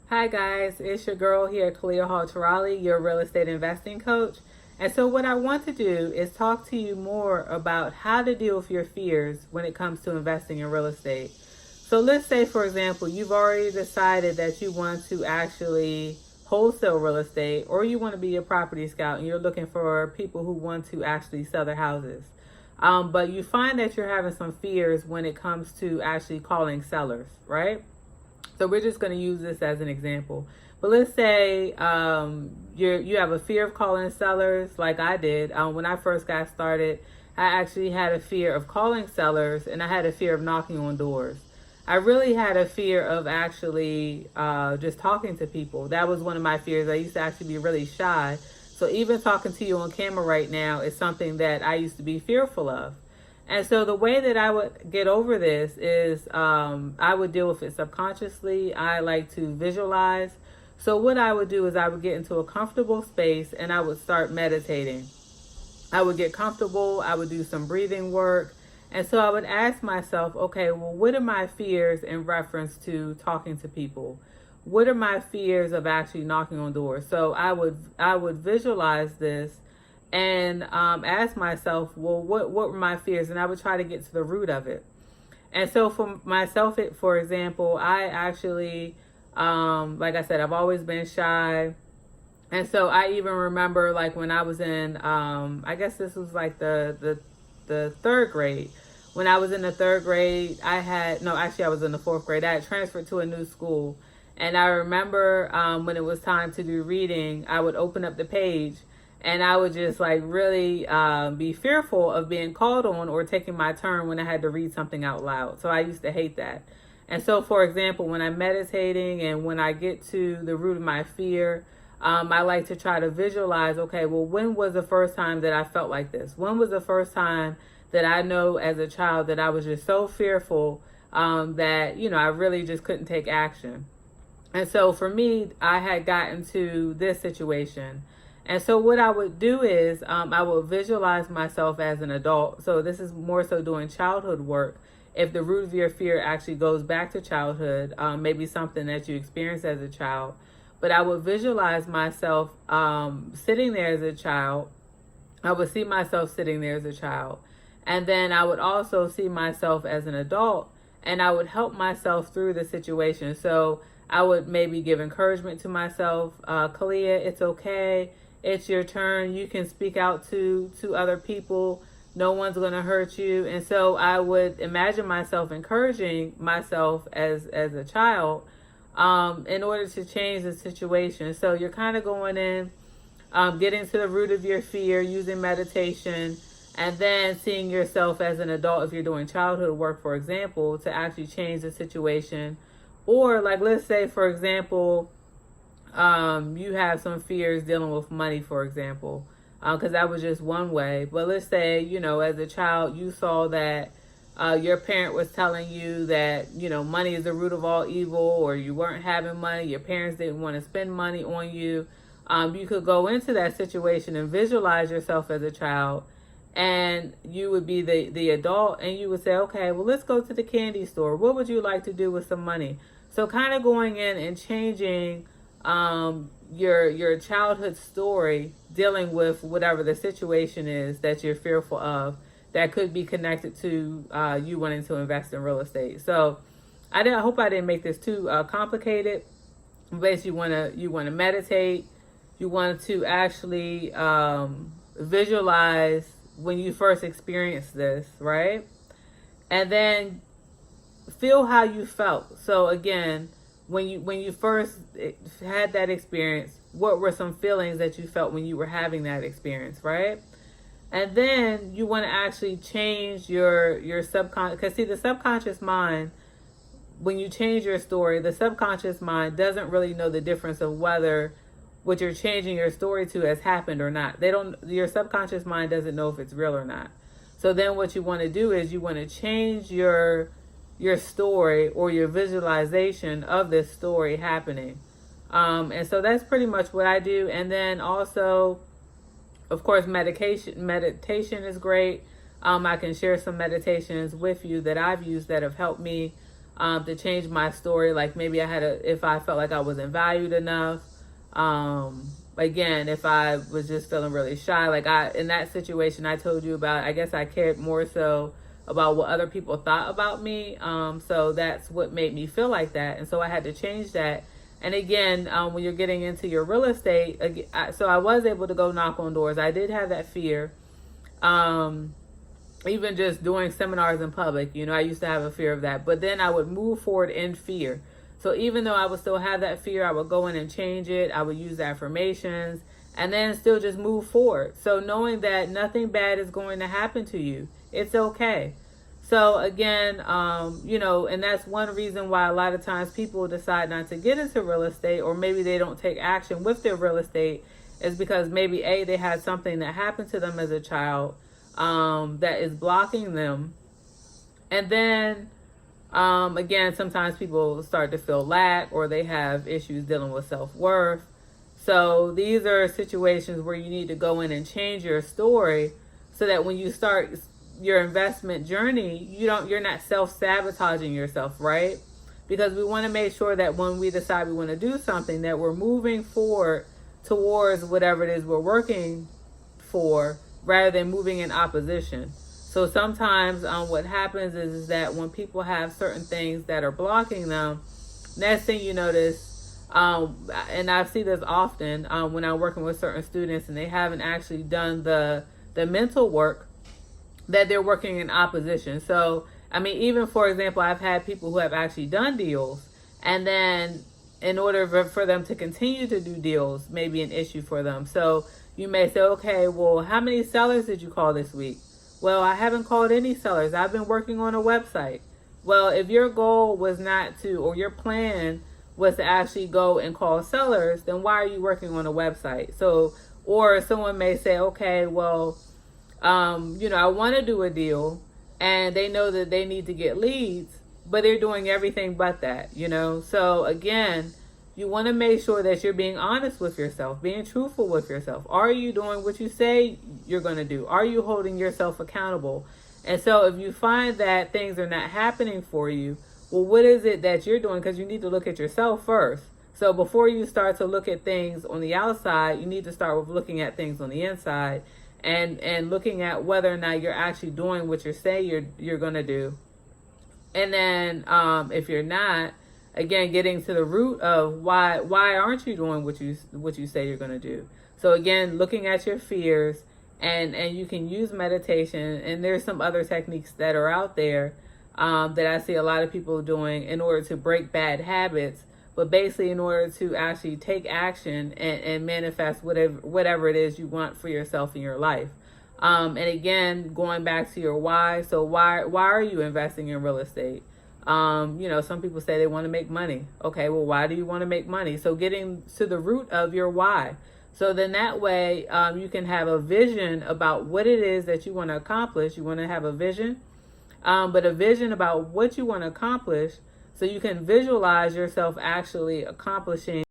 Hi guys, it's your girl here, Kalia Hall Tarali, your real estate investing coach. And so what I want to do is talk to you more about how to deal with your fears when it comes to investing in real estate. So let's say, for example, you've already decided that you want to actually wholesale real estate, or you want to be a property scout and you're looking for people who want to actually sell their houses. But you find that you're having some fears when it comes to actually calling sellers, right? So we're just going to use this as an example. But let's say you have a fear of calling sellers like I did. When I first got started, I actually had a fear of calling sellers, and I had a fear of knocking on doors. I really had a fear of actually just talking to people. That was one of my fears. I used to actually be really shy. So even talking to you on camera right now is something that I used to be fearful of. And so the way that I would get over this is I would deal with it subconsciously. I like to visualize. So what I would do is I would get into a comfortable space and I would start meditating. I would get comfortable. I would do some breathing work. And so I would ask myself, okay, well, what are my fears in reference to talking to people? What are my fears of actually knocking on doors? So I would visualize this and ask myself, well, what were my fears? And I would try to get to the root of it. And so for myself, for example, I actually, like I said, I've always been shy. And so I even remember like when I was in, I guess this was like the third grade. When I was in the third grade, I was in the fourth grade. I had transferred to a new school. And I remember when it was time to do reading, I would open up the page and I would just like really be fearful of being called on or taking my turn when I had to read something out loud. So I used to hate that. And so, for example, when I'm meditating and when I get to the root of my fear, I like to try to visualize, okay, well, when was the first time that I felt like this? When was the first time that I know as a child that I was just so fearful that, I really just couldn't take action? And so for me, I had gotten to this situation. And so what I would do is I would visualize myself as an adult. So this is more so doing childhood work. If the root of your fear actually goes back to childhood, maybe something that you experienced as a child. But I would visualize myself sitting there as a child. I would see myself sitting there as a child. And then I would also see myself as an adult. And I would help myself through the situation. So I would maybe give encouragement to myself. Kalia, it's okay. It's your turn. You can speak out to other people. No one's going to hurt you. And so I would imagine myself encouraging myself as a child in order to change the situation. So you're kind of going in, getting to the root of your fear, using meditation, and then seeing yourself as an adult if you're doing childhood work, for example, to actually change the situation. Or like, let's say, for example, you have some fears dealing with money, for example, because that was just one way. But let's say, as a child, you saw that your parent was telling you that, money is the root of all evil, or you weren't having money, your parents didn't want to spend money on you. You could go into that situation and visualize yourself as a child, and you would be the adult, and you would say, okay, well, let's go to the candy store. What would you like to do with some money? So kind of going in and changing your childhood story, dealing with whatever the situation is that you're fearful of, that could be connected to you wanting to invest in real estate. So I hope I didn't make this too complicated. Basically, you want to meditate. You want to actually visualize when you first experience this, right? And then feel how you felt. So again, when you first had that experience, what were some feelings that you felt when you were having that experience, right? And then you want to actually change your subconscious, because see, the subconscious mind, when you change your story, the subconscious mind doesn't really know the difference of whether what you're changing your story to has happened or not. Your subconscious mind doesn't know if it's real or not. So then what you want to do is you want to change your story or your visualization of this story happening. And so that's pretty much what I do. And then also, of course, meditation is great. I can share some meditations with you that I've used that have helped me to change my story. Like maybe if I felt like I wasn't valued enough. Again, if I was just feeling really shy, like in that situation I told you about, I guess I cared more so about what other people thought about me. So that's what made me feel like that. And so I had to change that. And again, when you're getting into your real estate, so I was able to go knock on doors. I did have that fear. Even just doing seminars in public, I used to have a fear of that. But then I would move forward in fear. So even though I would still have that fear, I would go in and change it. I would use the affirmations and then still just move forward. So knowing that nothing bad is going to happen to you, it's okay. So again, and that's one reason why a lot of times people decide not to get into real estate, or maybe they don't take action with their real estate, is because maybe they had something that happened to them as a child that is blocking them. And then again, sometimes people start to feel lack, or they have issues dealing with self-worth. So these are situations where you need to go in and change your story so that when you start your investment journey, you're not self-sabotaging yourself, right? Because we want to make sure that when we decide we want to do something, that we're moving forward towards whatever it is we're working for, rather than moving in opposition. So sometimes what happens is that when people have certain things that are blocking them, next thing you notice, and I see this often when I'm working with certain students and they haven't actually done the mental work, that they're working in opposition. So, even for example, I've had people who have actually done deals, and then in order for them to continue to do deals, may be an issue for them. So you may say, okay, well, how many sellers did you call this week? Well, I haven't called any sellers. I've been working on a website. Well, if your goal was not to, or your plan was to actually go and call sellers, then why are you working on a website? So, or someone may say, okay, well, I want to do a deal, and they know that they need to get leads, but they're doing everything but that, So again, you want to make sure that you're being honest with yourself, being truthful with yourself. Are you doing what you say you're going to do? Are you holding yourself accountable? And so if you find that things are not happening for you, well, what is it that you're doing? Because you need to look at yourself first. So before you start to look at things on the outside, you need to start with looking at things on the inside, and looking at whether or not you're actually doing what you say you're going to do. And then if you're not, again, getting to the root of why aren't you doing what you say you're going to do. So again, looking at your fears, and you can use meditation, and there's some other techniques that are out there that I see a lot of people doing in order to break bad habits, but basically in order to actually take action and manifest whatever it is you want for yourself in your life. And again, going back to your why. So why are you investing in real estate? Some people say they want to make money. Okay, well, why do you want to make money? So getting to the root of your why. So then that way you can have a vision about what it is that you want to accomplish. You want to have a vision, but a vision about what you want to accomplish, so you can visualize yourself actually accomplishing